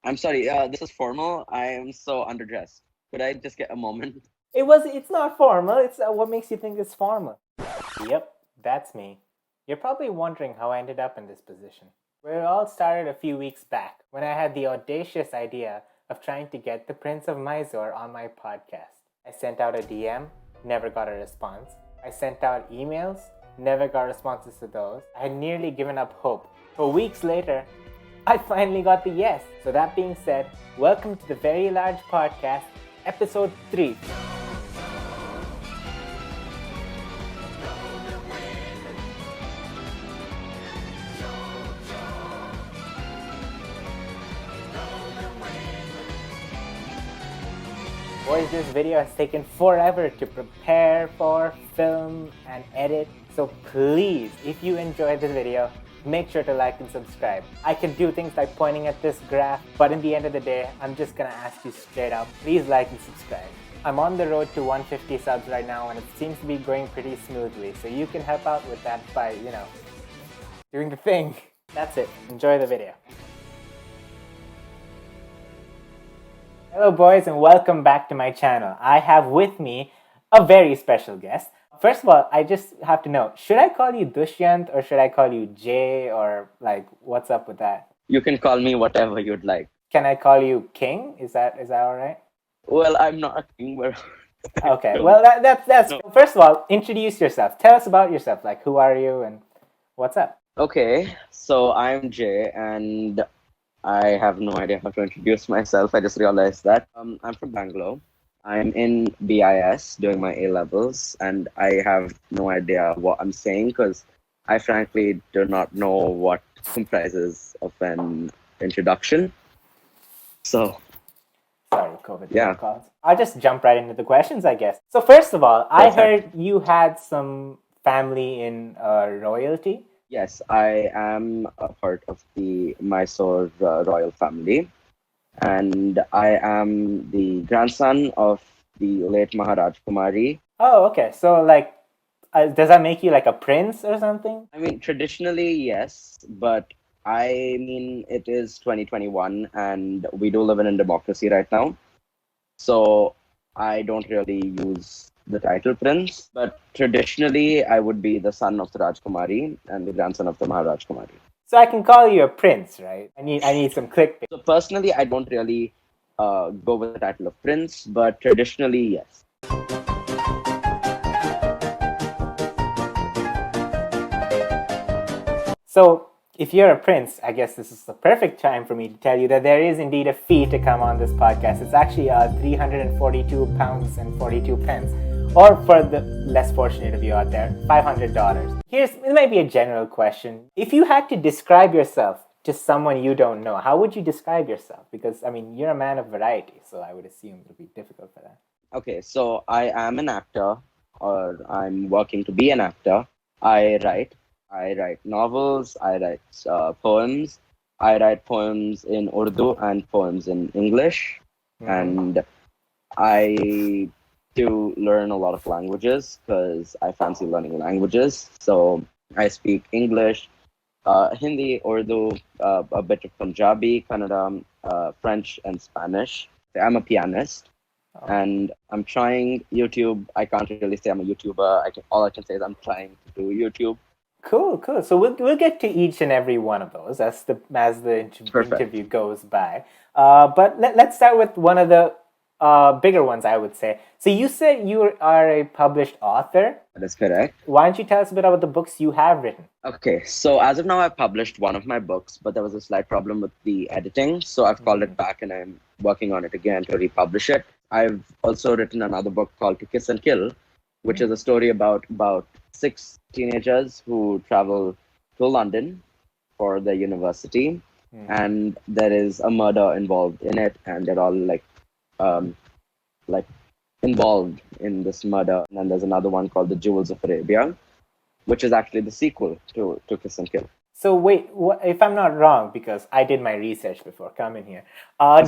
I'm sorry, this is formal. I am so underdressed. Could I just get a moment? It's not formal. It's what makes you think it's formal? Yep, that's me. You're probably wondering how I ended up in this position. Well, it all started a few weeks back when I had the audacious idea of trying to get the Prince of Mysore on my podcast. I sent out a DM, never got a response. I sent out emails, never got responses to those. I had nearly given up hope. But weeks later, I finally got the yes. So that being said, welcome to the Very Large Podcast, episode 3. Boys, this video has taken forever to prepare for, film, and edit. So please, if you enjoyed this video, make sure to like and subscribe. I can do things like pointing at this graph, but in the end of the day, I'm just gonna ask you straight up, please like and subscribe. I'm on the road to 150 subs right now, and it seems to be going pretty smoothly. So you can help out with that by, doing the thing. That's it. Enjoy the video. Hello boys and welcome back to my channel. I have with me a very special guest. First of all, I just have to know, should I call you Dushyant or should I call you Jay, or like what's up with that? You can call me whatever you'd like. Can I call you King? Is that all right? Well, I'm not a king, but Okay. Well, that's No. First of all, introduce yourself. Tell us about yourself. Like, who are you and what's up? Okay, so I'm Jay, and I have no idea how to introduce myself. I just realized that. I'm from Bangalore. I'm in BIS doing my A levels, and I have no idea what I'm saying because I frankly do not know what comprises of an introduction. So, Sorry, COVID yeah, protocols. I'll just jump right into the questions, I guess. So first of all, I perfect. heard you had some family in royalty. Yes, I am a part of the Mysore royal family, and I am the grandson of the late Maharaj Kumari. Oh, okay. So, like, does that make you like a prince or something? I mean, traditionally, yes, but I mean, it is 2021 and we do live in a democracy right now. So I don't really use the title prince, but traditionally, I would be the son of the Rajkumari and the grandson of the Maharaj Kumari. So I can call you a prince, right? I need some clickbait. So personally, I don't really go with the title of prince, but traditionally, yes. So if you're a prince, I guess this is the perfect time for me to tell you that there is indeed a fee to come on this podcast. It's actually 342 pounds and 42 pence. Or for the less fortunate of you out there, $500. It might be a general question. If you had to describe yourself to someone you don't know, how would you describe yourself? Because, I mean, you're a man of variety, so I would assume it would be difficult for that. Okay, so I am an actor, or I'm working to be an actor. I write. I write novels. I write poems. I write poems in Urdu and poems in English. And I do learn a lot of languages because I fancy learning languages. So I speak English, Hindi, Urdu, a bit of Punjabi, Kannada, French, and Spanish. I'm a pianist. Oh. And I'm trying YouTube. I can't really say I'm a YouTuber. All I can say is I'm trying to do YouTube. Cool. So we'll get to each and every one of those as the interview goes by. But let's start with one of the bigger ones, I would say. So you said you are a published author. That is correct. Why don't you tell us a bit about the books you have written? Okay, so as of now, I've published one of my books, but there was a slight problem with the editing, so I've called it back and I'm working on it again to republish it. I've also written another book called To Kiss and Kill, which is a story about 6 teenagers who travel to London for their university, and there is a murder involved in it, and they're all like involved in this murder. And then there's another one called The Jewels of Arabia, which is actually the sequel to Kiss and Kill. So wait, if I'm not wrong, because I did my research before coming here,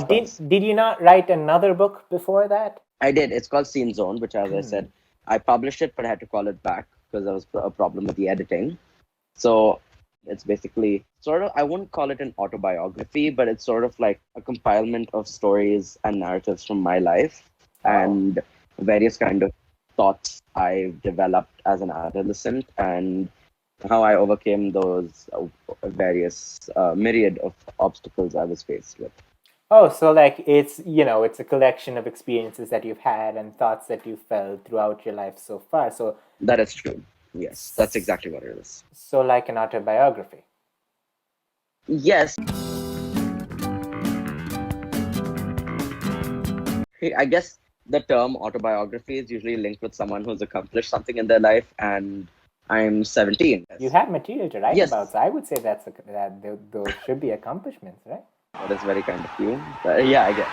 did you not write another book before that? I did. It's called Scene Zone, which, as I said, I published it, but I had to call it back because there was a problem with the editing. So It's basically sort of, I wouldn't call it an autobiography, but it's sort of like a compilement of stories and narratives from my life and various kind of thoughts I've developed as an adolescent and how I overcame those various myriad of obstacles I was faced with. Oh, so like it's, it's a collection of experiences that you've had and thoughts that you've felt throughout your life so far. So that is true. Yes, that's exactly what it is. So like an autobiography. Yes. I guess the term autobiography is usually linked with someone who's accomplished something in their life, and I'm 17. You have material to write about, so I would say that those should be accomplishments, right? That is very kind of you. Yeah, I guess.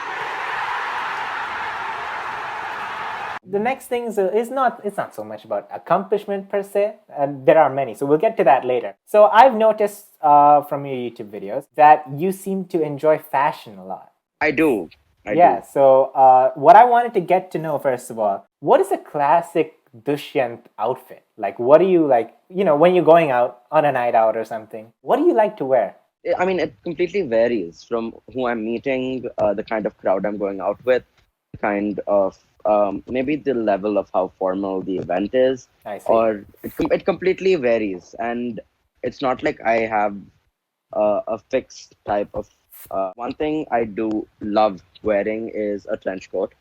The next thing it's not so much about accomplishment per se, and there are many, so we'll get to that later. So I've noticed from your YouTube videos that you seem to enjoy fashion a lot. I do. So what I wanted to get to know, first of all, what is a classic Dushyant outfit? Like, what do you like, when you're going out on a night out or something, what do you like to wear? I mean, it completely varies from who I'm meeting, the kind of crowd I'm going out with, the kind of maybe the level of how formal the event is, or it completely varies. And it's not like I have a fixed type of. One thing I do love wearing is a trench coat,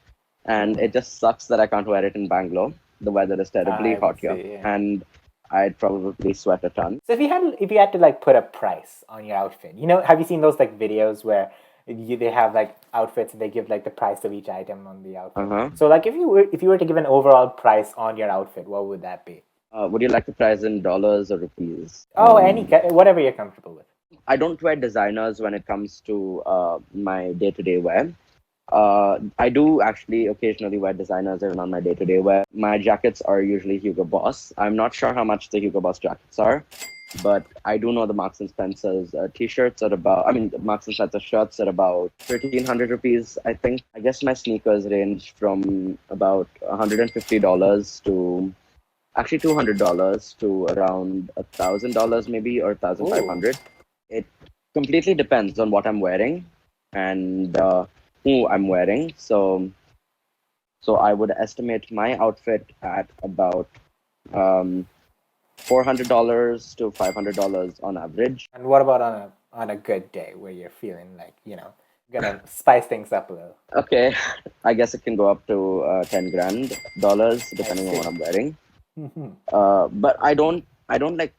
and it just sucks that I can't wear it in Bangalore. The weather is terribly hot here, and I'd probably sweat a ton. So if you had to like put a price on your outfit, have you seen those like videos where they have like outfits and they give like the price of each item on the outfit? So like if you were to give an overall price on your outfit, what would that be? Would you like the price in dollars or rupees? Whatever you're comfortable with. I don't wear designers when it comes to my day-to-day wear. I do actually occasionally wear designers even on my day-to-day wear. My jackets are usually Hugo Boss. I'm not sure how much the Hugo Boss jackets are, but I do know the Marks and Spencer's t-shirts are Marks and Spencer shirts are about 1,300 rupees, I think. I guess my sneakers range from about $150 to actually $200 to around $1,000 maybe, or 1,500. It completely depends on what I'm wearing and who I'm wearing. So I would estimate my outfit at about $400 to $500 on average. And what about on a good day where you're feeling like, gonna spice things up a little? Okay, I guess it can go up to 10 grand dollars depending on what I'm wearing. But I don't like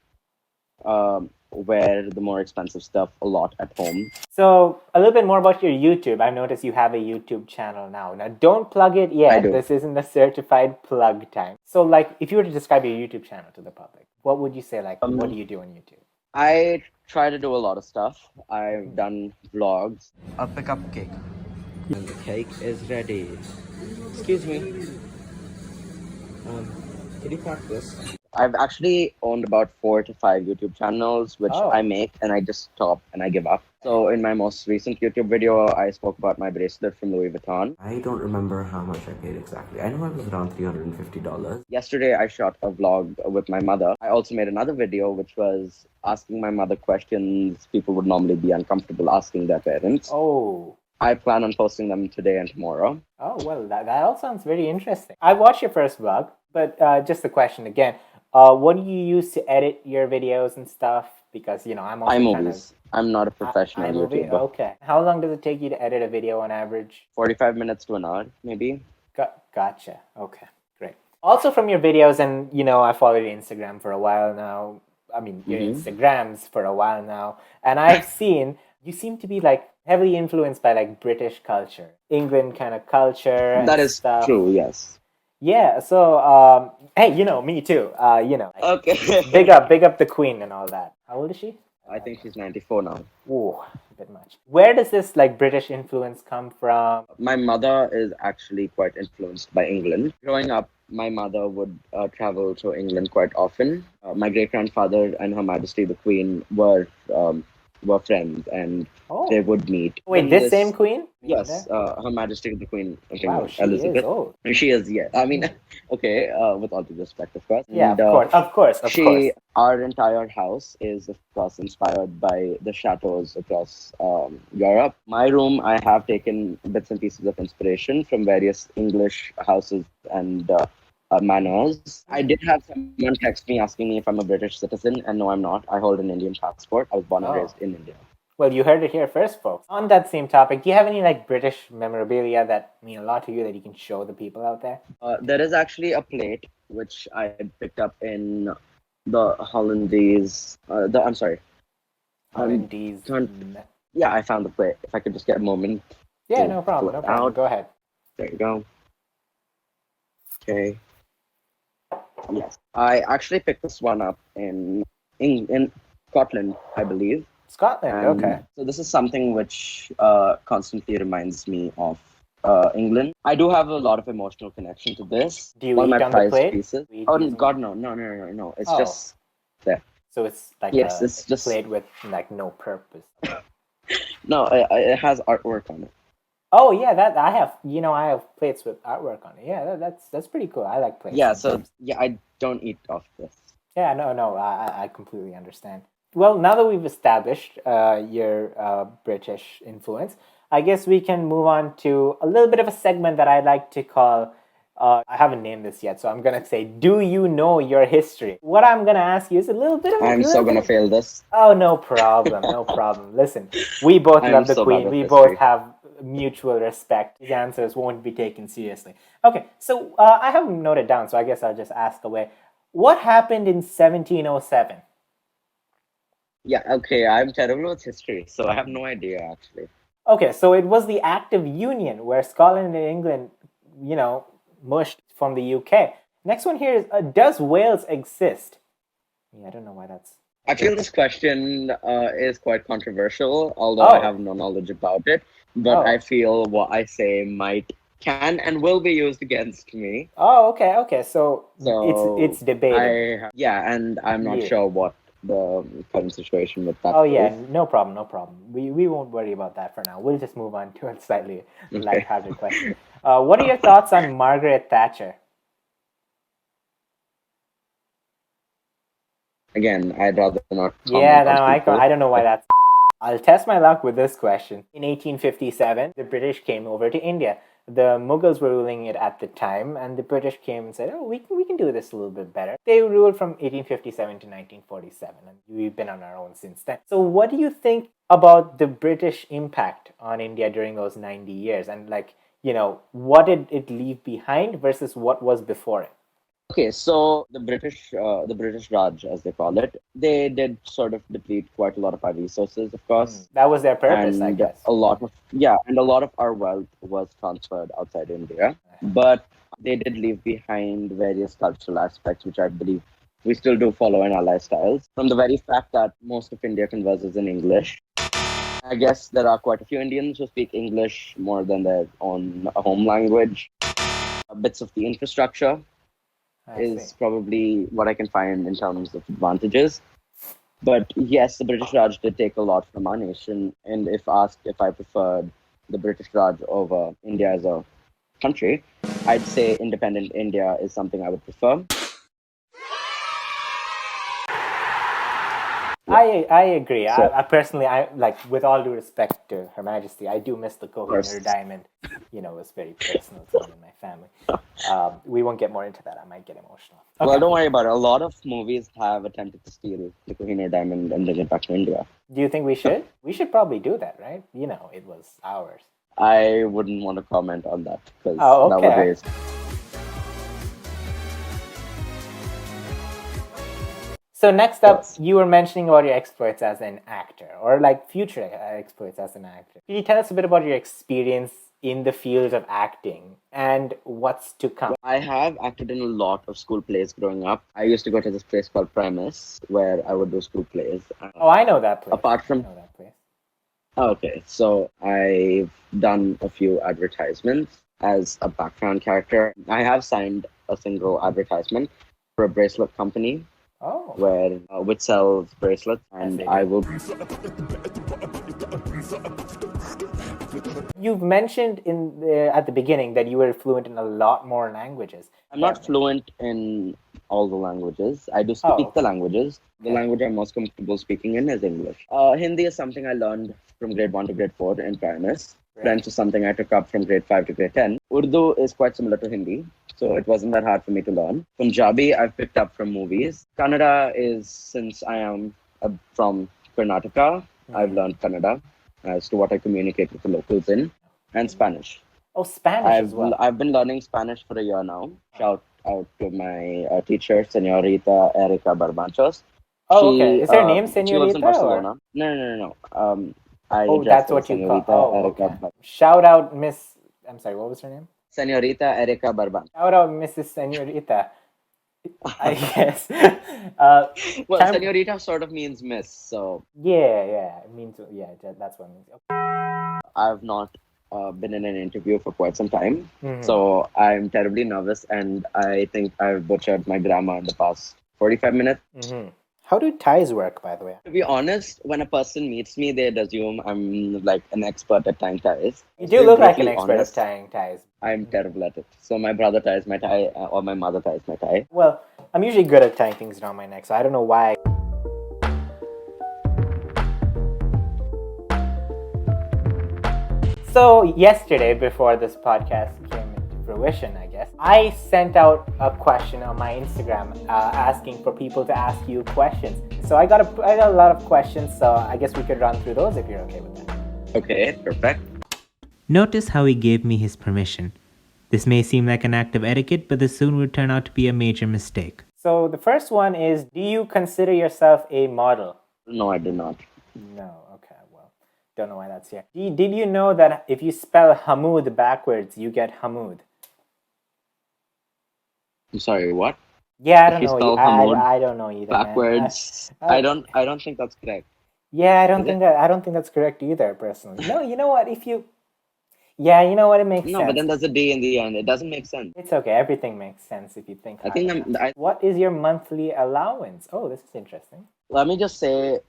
wear the more expensive stuff a lot at home. So a little bit more about your YouTube. I've noticed you have a YouTube channel now. Now don't plug it yet. I do. This isn't a certified plug time. So like if you were to describe your YouTube channel to the public, what would you say? Like what do you do on YouTube? I try to do a lot of stuff. I've done vlogs. I'll pick up cake. And the cake is ready. Excuse me. Can you pack this? I've actually owned about 4 to 5 YouTube channels, which I make and I just stop and I give up. So in my most recent YouTube video, I spoke about my bracelet from Louis Vuitton. I don't remember how much I paid exactly. I know it was around $350. Yesterday, I shot a vlog with my mother. I also made another video, which was asking my mother questions people would normally be uncomfortable asking their parents. I plan on posting them today and tomorrow. Oh, well, that all sounds very interesting. I watched your first vlog, but just the question again. What do you use to edit your videos and stuff? Because, I'm also iMovies. I'm not a professional YouTuber. Okay. How long does it take you to edit a video on average? 45 minutes to an hour, maybe. Gotcha. Okay, great. Also from your videos, and, I followed your Instagram for a while now. I mean, your Instagrams for a while now. And I've seen you seem to be, like, heavily influenced by, like, British culture. England kind of culture. That is true, yes. Yeah, so, hey, me too. Okay. Big up the queen and all that. How old is she? I think she's 94 now. Ooh, a bit much. Where does this, like, British influence come from? My mother is actually quite influenced by England. Growing up, my mother would travel to England quite often. My great-grandfather and Her Majesty the Queen were friends, and they would meet. Wait, this same queen? Yes, Her Majesty the Queen Wow, she Elizabeth. is old. She is, yeah. I mean, okay, with all due respect, of course. Yeah, And, of course. our entire house is, of course, inspired by the chateaus across Europe. My room, I have taken bits and pieces of inspiration from various English houses and manors. I did have someone text me asking me if I'm a British citizen, and no, I'm not. I hold an Indian passport. I was born and raised in India. Well, you heard it here first, folks. On that same topic, do you have any like British memorabilia that mean a lot to you that you can show the people out there? There is actually a plate which I picked up in the Hollandaise. I'm sorry. Hollandaise. Yeah, I found the plate. If I could just get a moment. Yeah, no problem. No problem. Go ahead. There you go. Okay. Yes, I actually picked this one up in Scotland, I believe. Scotland, okay. So this is something which constantly reminds me of England. I do have a lot of emotional connection to this. Do you eat on the plate? Pieces. Oh God, no! It's just there. So it's like it's just plate with like no purpose. No, it has artwork on it. Oh yeah, that I have. I have plates with artwork on it. Yeah, that's pretty cool. I like plates. Yeah, so I don't eat off this. Yeah, no, I completely understand. Well, now that we've established your British influence, I guess we can move on to a little bit of a segment that I like to call, I haven't named this yet, so I'm going to say, do you know your history? What I'm going to ask you is a little bit of... I'm so going to fail this. Oh, no problem, no problem. Listen, we both love the Queen. We both have mutual respect. The answers won't be taken seriously. Okay, so I haven't noted down, so I guess I'll just ask away. What happened in 1707? Yeah, okay, I'm terrible with history, so I have no idea, actually. Okay, so it was the Act of Union where Scotland and England, mushed from the UK. Next one here is, does Wales exist? Yeah, I don't know why that's... I feel this question is quite controversial, although I have no knowledge about it. But I feel what I say can and will be used against me. Oh, okay. So it's debated. And I'm not sure what the current situation with that. Oh yeah, no problem. We won't worry about that for now. We'll just move on to a slightly lighthearted question. What are your thoughts on Margaret Thatcher? Again, I'd rather not. Yeah, no, I don't know why that's... I'll test my luck with this question. In 1857, the British came over to India. The Mughals were ruling it at the time, and the British came and said, we can do this a little bit better. They ruled from 1857 to 1947, and we've been on our own since then. So what do you think about the British impact on India during those 90 years? And what did it leave behind versus what was before it? Okay, so the British Raj, as they call it, they did sort of deplete quite a lot of our resources, of course. That was their purpose, I guess. A lot of our wealth was transferred outside India. But they did leave behind various cultural aspects, which I believe we still do follow in our lifestyles. From the very fact that most of India converses in English, I guess there are quite a few Indians who speak English more than their own home language. Bits of the infrastructure is probably what I can find in terms of advantages. But yes, the British Raj did take a lot from our nation. And if asked if I preferred the British Raj over India as a country, I'd say independent India is something I would prefer. I agree. So, I personally, with all due respect to Her Majesty, I do miss the Kohinoor diamond. It was very personal to me and my family. We won't get more into that. I might get emotional. Okay. Well, don't worry about it. A lot of movies have attempted to steal the Kohinoor diamond and bring it back to India. Do you think we should? We should probably do that, right? It was ours. I wouldn't want to comment on that because nowadays... So next up, you were mentioning about your exploits as an actor, or future exploits as an actor. Can you tell us a bit about your experience in the field of acting and what's to come? I have acted in a lot of school plays growing up. I used to go to this place called Premise, where I would do school plays. Oh, I know that place. Apart from... I know that place. Okay, so I've done a few advertisements as a background character. I have signed a single advertisement for a bracelet company. Oh. Which sells bracelets, and I will... You've mentioned at the beginning that you were fluent in a lot more languages. I'm not fluent in all the languages. I do speak okay. the languages. The Okay. language I'm most comfortable speaking in is English. Hindi is something I learned from grade 1 to grade 4 in primaries. Right. French is something I took up from grade 5 to grade 10. Urdu is quite similar to Hindi, so it wasn't that hard for me to learn. Punjabi I've picked up from movies. Kannada is, since I am from Karnataka, I've learned Kannada as to what I communicate with the locals in, and Spanish. Oh, Spanish as well. I've been learning Spanish for a year now. Shout out to my teacher, Senorita Erica Barbanchos. Oh, okay. Is her name She lives Senorita? in Barcelona. No. Oh, that's what you call. Senorita Oh, Erica okay. Shout out, Miss. I'm sorry. What was her name? Senorita Erica Barban. Shout out, Mrs. Senorita. I guess. Well, Senorita sort of means miss, so. Yeah. It means that's what it means. Okay. I've not been in an interview for quite some time, so I'm terribly nervous, and I think I've butchered my grammar in the past 45 minutes. How do ties work, by the way? To be honest, when a person meets me, they'd assume I'm like an expert at tying ties. You do look like an expert at tying ties. I'm terrible at it. So my brother ties my tie, or my mother ties my tie. Well, I'm usually good at tying things around my neck, so I don't know why. So yesterday, before this podcast came into fruition, I guess, I sent out a question on my Instagram asking for people to ask you questions. So I got a lot of questions, so I guess we could run through those if you're okay with that. Okay, perfect. Notice how he gave me his permission. This may seem like an act of etiquette, but this soon would turn out to be a major mistake. So the first one is, do you consider yourself a model? No, I do not. No, okay, well, don't know why that's here. Did you know that if you spell Hamoud backwards, you get Hamoud? I'm sorry, what? Yeah, I don't know. Spell Hamoud I don't know either. backwards. I don't think that's correct. Yeah, I don't think that's correct either, personally. No, you know what? Yeah, you know what? It makes sense. No, but then there's a D in the end. It doesn't make sense. It's okay. Everything makes sense if you think. What is your monthly allowance? Oh, this is interesting. Let me just say,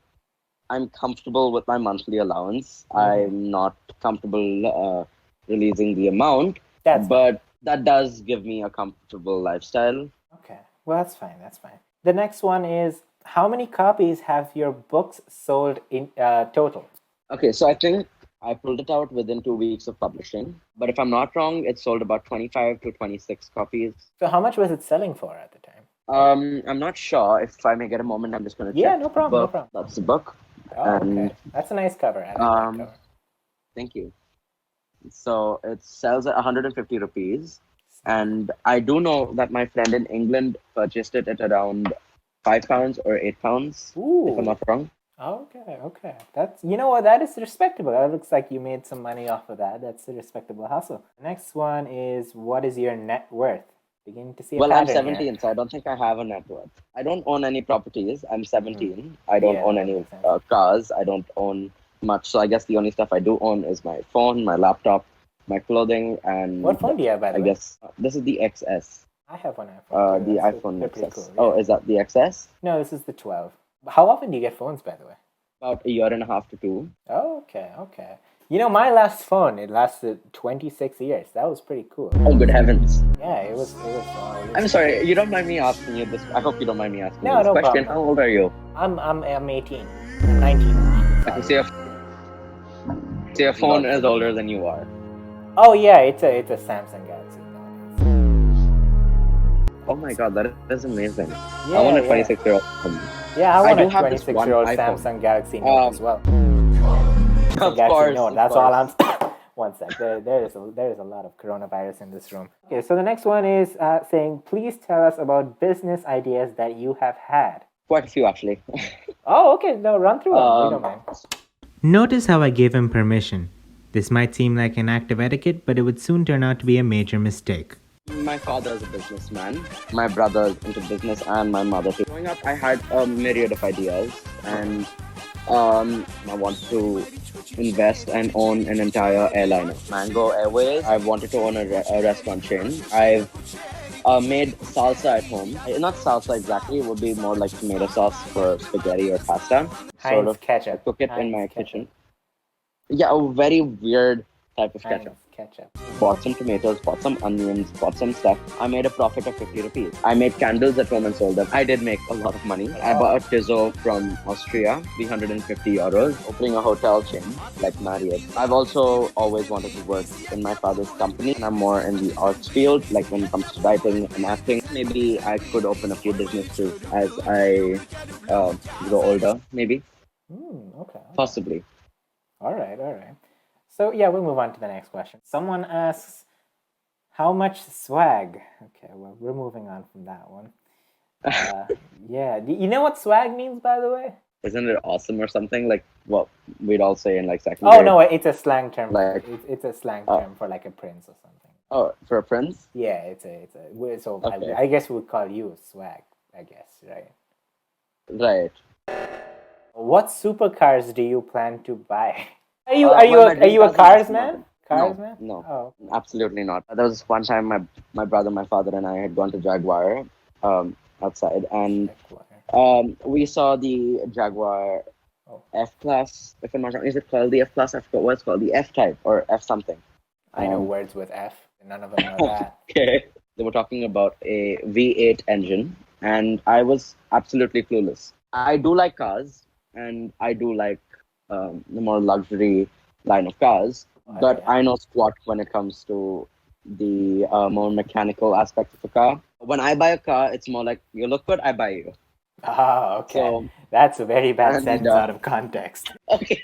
I'm comfortable with my monthly allowance. I'm not comfortable releasing the amount, but that does give me a comfortable lifestyle. Okay, well, that's fine. The next one is, how many copies have your books sold in total? Okay, so I think I pulled it out within 2 weeks of publishing. But if I'm not wrong, it sold about 25 to 26 copies. So how much was it selling for at the time? I'm not sure. If I may get a moment, I'm just going to check. Yeah, no problem. That's the book. Oh, okay. That's a nice cover. I like that cover. Thank you. So it sells at 150 rupees. And I do know that my friend in England purchased it at around £5 or £8, if I'm not wrong. Okay. That's, you know what, that is respectable. That looks like you made some money off of that. That's a respectable hustle. The next one is, what is your net worth? Beginning to see a pattern I'm 17, here. so I don't think I have a net worth. I don't own any properties. I'm 17. I don't own any cars. I don't own much. So I guess the only stuff I do own is my phone, my laptop, my clothing, and... What phone do you have, by the way? I guess this is the XS. I have one iPhone. The iPhone XS. Cool, yeah. Oh, is that the XS? No, this is the 12. How often do you get phones, by the way? About a year and a half to 2. Oh, okay. You know, my last phone, it lasted 26 years. That was pretty cool. Oh, good heavens. Yeah, it was I'm sorry, you don't mind me asking you this. I hope you don't mind me asking you this no question. problem. How old are you? I'm 18. I'm 19. Okay, so your phone is older than you are. Oh yeah, it's a Samsung Galaxy. Oh my god, that is amazing. Yeah, I want a 26-year-old phone. Yeah, I want a do have this 26-year-old one iPhone. Samsung Galaxy Note as well. Of Galaxy course, Note. That's all I'm. One sec. There is a lot of coronavirus in this room. Okay, so the next one is saying, please tell us about business ideas that you have had. Quite a few, actually. Oh, okay. No, run through them. We don't mind. Notice how I gave him permission. This might seem like an act of etiquette, but it would soon turn out to be a major mistake. My father is a businessman. My brother is into business, and my mother too. Growing up, I had a myriad of ideas, and I wanted to invest and own an entire airliner. Mango Airways. I wanted to own a restaurant chain. I've made salsa at home. Not salsa exactly. It would be more like tomato sauce for spaghetti or pasta. Heinz ketchup. Cook it in my ketchup. kitchen. Yeah, a very weird type of Heinz ketchup. ketchup. Bought some tomatoes, bought some onions, bought some stuff. I made a profit of 50 rupees. I made candles at home and sold them. I did make a lot of money. I bought a Tizzo from Austria, 350 euros, opening a hotel chain like Marriott. I've also always wanted to work in my father's company, and I'm more in the arts field, like when it comes to writing and acting. Maybe I could open a few businesses as I grow older, maybe. Okay. Possibly. All right. So yeah, we'll move on to the next question. Someone asks, how much swag? Okay, well, we're moving on from that one. Yeah, do you know what swag means, by the way? Isn't it awesome or something? Like what we'd all say in like second Oh grade. no, it's a slang term. Like, it's a slang term for like a prince or something. Oh, for a prince? Yeah, it's a. So Okay. I guess we'd call you swag. I guess, right? Right. What supercars do you plan to buy? Are you my dream a car is an cars Aston man? Martin. Cars man? No, Oh. absolutely not. There was one time my brother, my father, and I had gone to Jaguar outside, and we saw the Jaguar F-Class, if I'm not wrong. Is it called the F-Class? I forgot what it's called. The F-Type or F something. I know words with F. None of them know that. Okay. They were talking about a V8 engine, and I was absolutely clueless. I do like cars, and I do like the more luxury line of cars, but yeah. I know squat when it comes to the more mechanical aspect of a car. When I buy a car, it's more like, you look good, I buy you. Oh, okay. So, that's a very bad and, sentence out of context. Okay.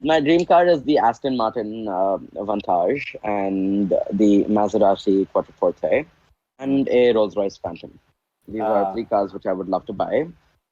My dream car is the Aston Martin Vantage and the Maserati Quattroporte and a Rolls-Royce Phantom. These are three cars which I would love to buy.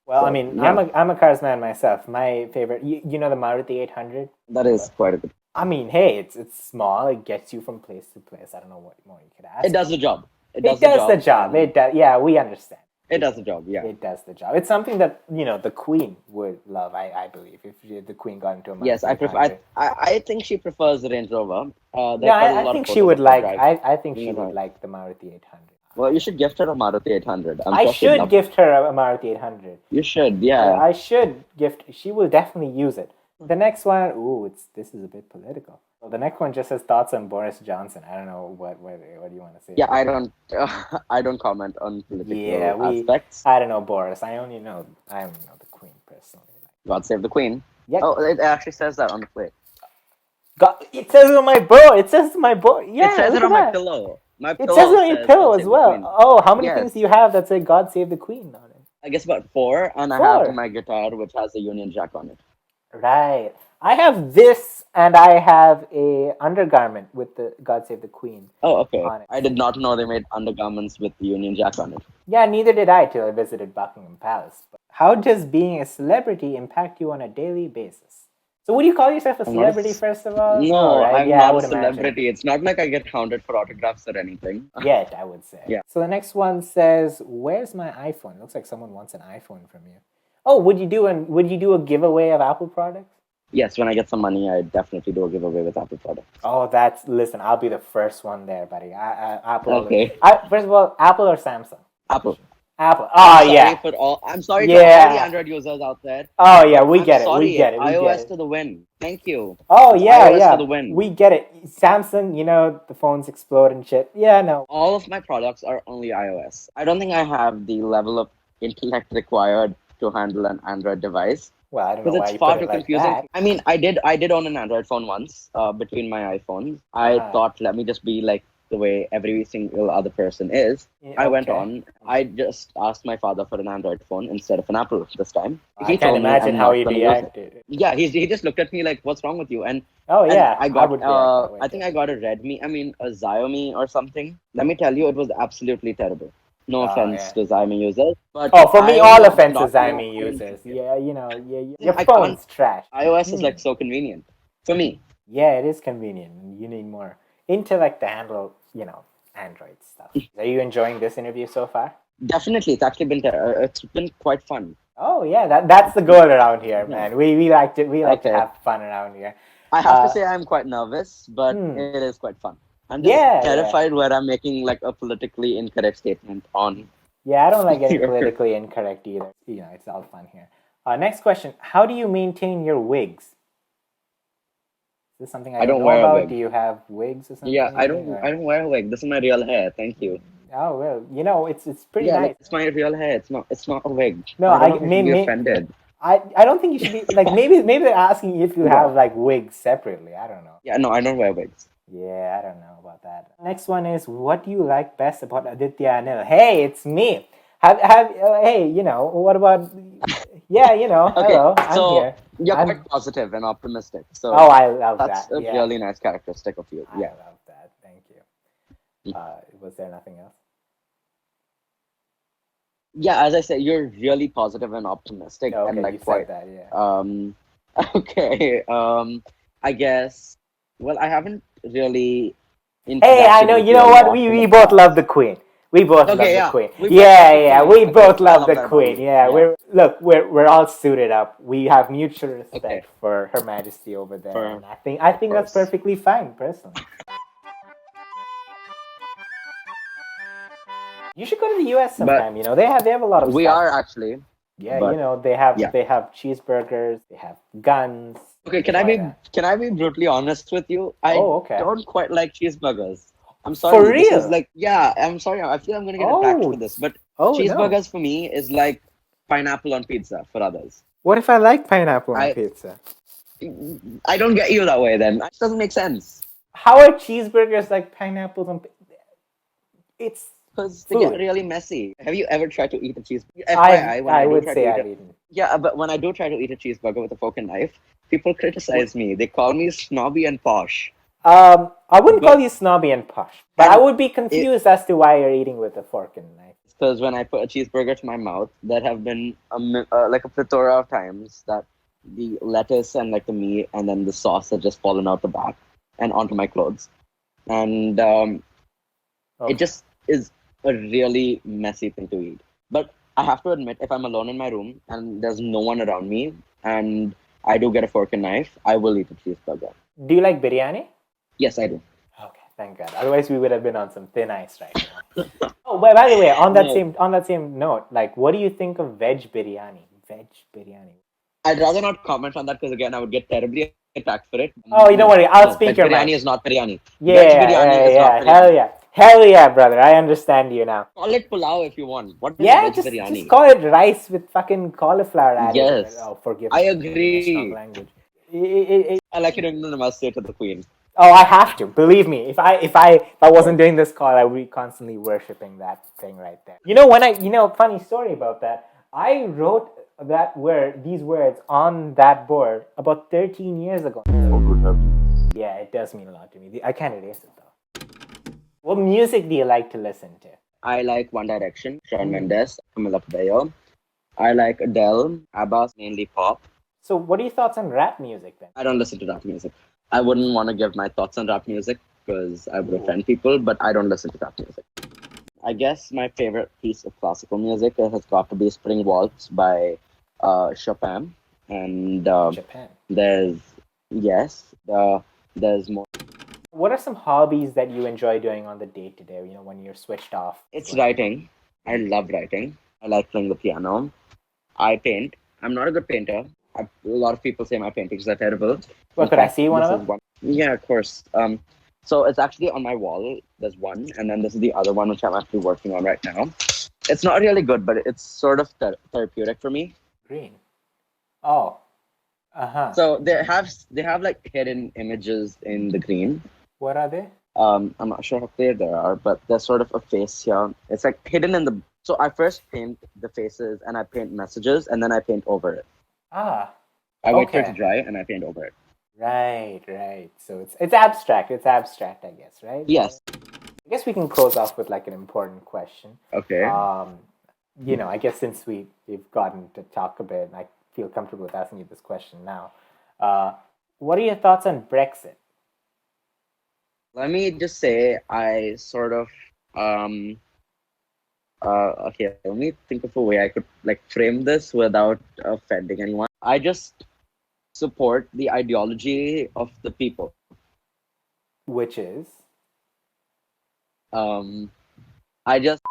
Well, So, I mean, yeah. I'm a cars man myself. My favorite, you know the Maruti 800? That is quite a good. I mean, hey, it's small. It gets you from place to place. I don't know what more you could ask. It does the job. It does the job. It does. Yeah, we understand. It does the job. Yeah. It does the job. It's something that the Queen would love. I believe if the Queen got into a Maruti Yes, I prefer. 800. I think she prefers the Range Rover. No, I think she would like. I think she would like the Maruti 800. Well, you should gift her a Maruti 800. I should gift her a Maruti 800. You should, yeah. I should gift. She will definitely use it. The next one, this is a bit political. Well, the next one just says thoughts on Boris Johnson. I don't know what do you want to say? Yeah, I don't comment on political aspects. I don't know Boris. I only know the Queen personally. God save the Queen. Yeah. Oh, it actually says that on the plate. God, it says it on my board. It says my board. Yeah, it says it on my pillow. It says it on your pillow as well. Oh, how many things do you have that say "God Save the Queen" on it? I guess about 4, and I have my guitar which has a Union Jack on it. Right. I have this, and I have a undergarment with the "God Save the Queen." Oh, okay. On it. I did not know they made undergarments with the Union Jack on it. Yeah, neither did I till I visited Buckingham Palace. But how does being a celebrity impact you on a daily basis? So would you call yourself a celebrity, first of all? No, right? I'm not a celebrity. Imagine. It's not like I get hounded for autographs or anything. Yet, I would say. Yeah. So the next one says, where's my iPhone? It looks like someone wants an iPhone from you. Oh, would you do a giveaway of Apple products? Yes, when I get some money, I definitely do a giveaway with Apple products. Oh, listen, I'll be the first one there, buddy. Apple. Okay. First of all, Apple or Samsung? Apple. Apple. Oh, yeah. I'm sorry to all the Android users out there. Oh, yeah, we get it. iOS to the win. Thank you. Oh, yeah, iOS to the win. We get it. Samsung, the phones explode and shit. Yeah, no. All of my products are only iOS. I don't think I have the level of intellect required to handle an Android device. Well, I don't know why it's far too confusing. That. I mean, I did own an Android phone once between my iPhones. I thought, let me just be like the way every single other person is. Yeah, I went on. I just asked my father for an Android phone instead of an Apple this time. I can't imagine how he reacted. Yeah, he just looked at me like, "What's wrong with you?" And I got I think I got a Redmi. I mean, a Xiaomi or something. Let me tell you, it was absolutely terrible. No offense to Xiaomi users, but for me, all offense to Xiaomi users. Yeah, your phone's trash. iOS is like so convenient for me. Yeah, it is convenient. You need more intellect to handle, Android stuff. Are you enjoying this interview so far? Definitely, it's actually been quite fun. Oh yeah, that's the goal around here, man. We like to have fun around here. I have to say I'm quite nervous, but it is quite fun. I'm just terrified where I'm making like a politically incorrect statement on. Yeah, I don't like getting politically incorrect either. It's all fun here. Next question: how do you maintain your wigs? Is this something I I don't don't know wear a about? wig. Do you have wigs or something? Yeah, I maybe, don't. or- I don't wear a wig. This is my real hair. Thank you. Oh well, you know, it's pretty Yeah, nice. like it's my real hair. It's not. It's not a wig. No, I don't know I if you should be may, offended. I don't think you should be like maybe they're asking if you No. have like wigs separately. I don't know. Yeah, no, I don't wear wigs. Yeah, I don't know about that. Next one is, what do you like best about Aditya Anil? Hey, it's me. Hey, you know, what about? Yeah, you know, Okay, hello, I'm so here. you're I'm- quite positive and optimistic. So Oh, I love that's that. a Yeah, really nice characteristic of you. I Yeah. love that. Thank you. Was there nothing else? Yeah, as I said, you're really positive and optimistic Oh, and okay, like you quite said that. Yeah. okay. I guess well I haven't really Hey, I interacted know. with You you know a what? lot We in we the both love past. the Queen. We both love Okay, the yeah. Queen. We both Yeah, love the yeah. Queen. We Okay, both I love love the that about Queen. you. Yeah, Yeah. we're all suited up. We have mutual respect Okay. for Her Majesty over there, For and I think that's course. perfectly fine, personally. You should go to the U.S. But sometime. You know, they have a lot of we stuff. are actually. Yeah, but you know, they have yeah. cheeseburgers, they have guns. Okay, Enjoy that. can I be brutally honest with you? I Oh, okay. don't quite like cheeseburgers. I'm For sorry. This is real? like yeah, I'm sorry. I feel I'm gonna get attacked for Oh, this, but oh no. cheeseburgers for me is like pineapple on pizza for others. What if I like pineapple on I pizza? I don't get you that way then. It doesn't make sense. How are cheeseburgers like pineapples on? It's Because they get food. really messy. Have you ever tried to eat a cheeseburger? I FYI, when I do would try say to eat I've it, eaten. yeah, but when I do try to eat a cheeseburger with a fork and knife, people criticize me. They call me snobby and posh. I wouldn't But- call you snobby and posh, but I And would be confused as to why you're eating with a fork and knife. Because when I put a cheeseburger to my mouth, there have been like a plethora of times that the lettuce and like the meat and then the sauce have just fallen out the back and onto my clothes, and Okay. it just is a really messy thing to eat. But I have to admit, if I'm alone in my room and there's no one around me, and I do get a fork and knife, I will eat a cheeseburger. Do you like biryani? Yes, I do. Okay, thank God. Otherwise, we would have been on some thin ice right now. Oh, by the way, on that No. same note, like, what do you think of veg biryani? Veg biryani. I'd rather not comment on that because again, I would get terribly attacked for it. Oh, you don't worry. I'll speak veg your biryani mind. is not biryani. Yeah, Veg biryani is not biryani. hell yeah, hell yeah, brother. I understand you now. Call it pulao if you want. What is Yeah, veg just biryani? call it rice with fucking cauliflower added. Yes. Oh, forgive I me. agree. Strong language. It- I like it in the namaste to the queen. Oh, I have to. Believe me. If I wasn't doing this call, I would be constantly worshipping that thing right there. You know, funny story about that. I wrote these words on that board about 13 years ago. Oh, good heavens. Yeah, it does mean a lot to me. I can't erase it though. What music do you like to listen to? I like One Direction, Shawn Mendes, Camila Cabello. I like Adele, ABBA, mainly pop. So, what are your thoughts on rap music then? I don't listen to rap music. I wouldn't want to give my thoughts on rap music because I would offend people, but I don't listen to rap music. I guess my favorite piece of classical music has got to be Spring Waltz by Chopin. And Japan. there's more. What are some hobbies that you enjoy doing on the day-to-day, you know, when you're switched off? It's writing. I love writing. I like playing the piano. I paint. I'm not a good painter. A lot of people say my paintings are terrible. Well, could I see one of them? Yeah, of course. So it's actually on my wall. There's one, and then this is the other one which I'm actually working on right now. It's not really good, but it's sort of therapeutic for me. Green. Oh. Uh-huh. So they have like hidden images in the green. What are they? I'm not sure how clear they are, but there's sort of a face here. It's like hidden in the. So I first paint the faces and I paint messages and then I paint over it. Ah. I wait for it Okay. to dry and I paint over it. Right. So it's abstract. It's abstract, I guess, right? Yes. I guess we can close off with like an important question. Okay. You know, I guess since we've gotten to talk a bit, I feel comfortable with asking you this question now. What are your thoughts on Brexit? Let me just say I sort of okay, let me think of a way I could like frame this without offending anyone. I just support the ideology of the people. Which is? I just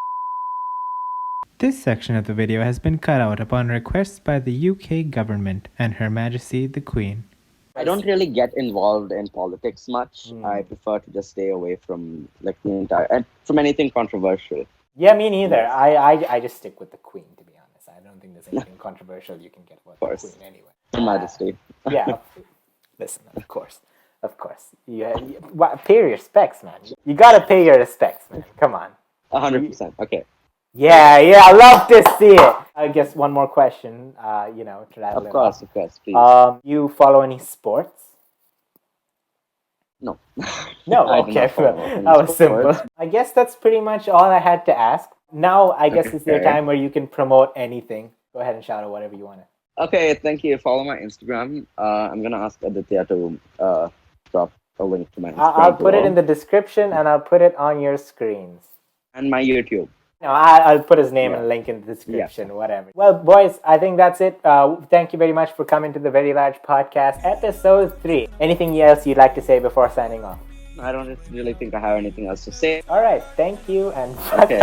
This section of the video has been cut out upon request by the UK government and Her Majesty the Queen. I don't really get involved in politics much. Hmm. I prefer to just stay away from like the entire and from anything controversial. Yeah, me neither. Yes. I just stick with the queen, to be honest. I don't think there's anything controversial you can get about the course. queen anyway. Her Majesty. Yeah. Listen, of course. Of course. Pay your respects, man. You gotta pay your respects, man. Come on. 100%. Okay. Yeah, I love to see it. I guess one more question, to rattle Of it course, off. please. You follow any sports? No. No, I do okay, not follow any that was sports. simple. I guess that's pretty much all I had to ask. Now, I guess it's your Okay. time where you can promote anything. Go ahead and shout out whatever you want to. Okay, thank you. Follow my Instagram. I'm gonna ask Aditya to drop a link to my Instagram. I'll put it below. in the description and I'll put it on your screens. And my YouTube. No, I'll put his name and link in the description, whatever. Well, boys, I think that's it. Thank you very much for coming to the Very Large Podcast, episode 3. Anything else you'd like to say before signing off? I don't really think I have anything else to say. All right, thank you, and Okay.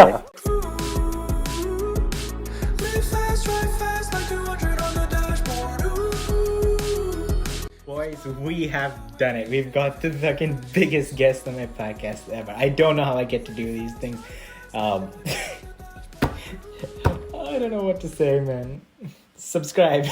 Live fast, drive fast, like 200 on the dashboard. Ooh. Boys, we have done it. We've got the fucking biggest guest on my podcast ever. I don't know how I get to do these things. I don't know what to say, man. Subscribe.